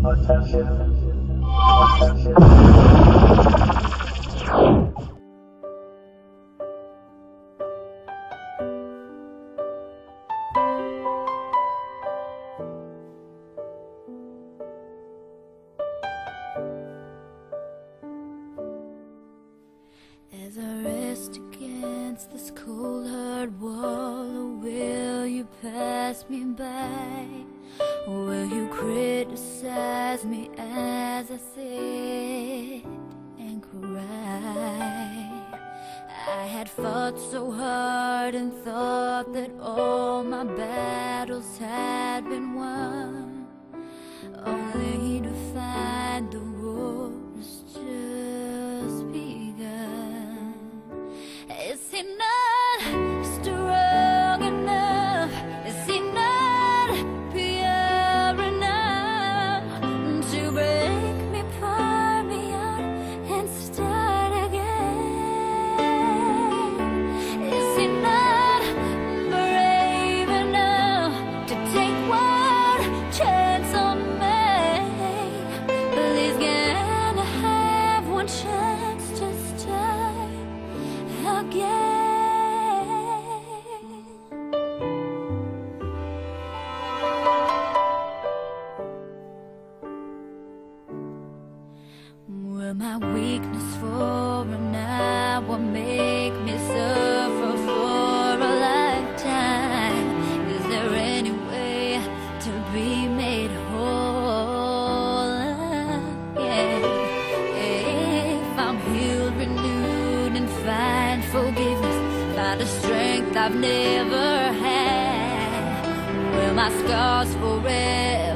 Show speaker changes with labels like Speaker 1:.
Speaker 1: As I rest against this cold hard wall, or will you pass me by? Or will you criticize me as I sit and cry? I had fought so hard and thought that all my battles had been won, only to find the war has just begun. Is he not strong enough? Is he not pure enough to break me, pour me out, and start again? Is he not brave enough to take one chance on me? But he's gonna have one chance to start again. Will my weakness for an hour make me suffer for a lifetime? Is there any way to be made whole again? If I'm healed, renewed, and find forgiveness, find a strength I've never had, will my scars forever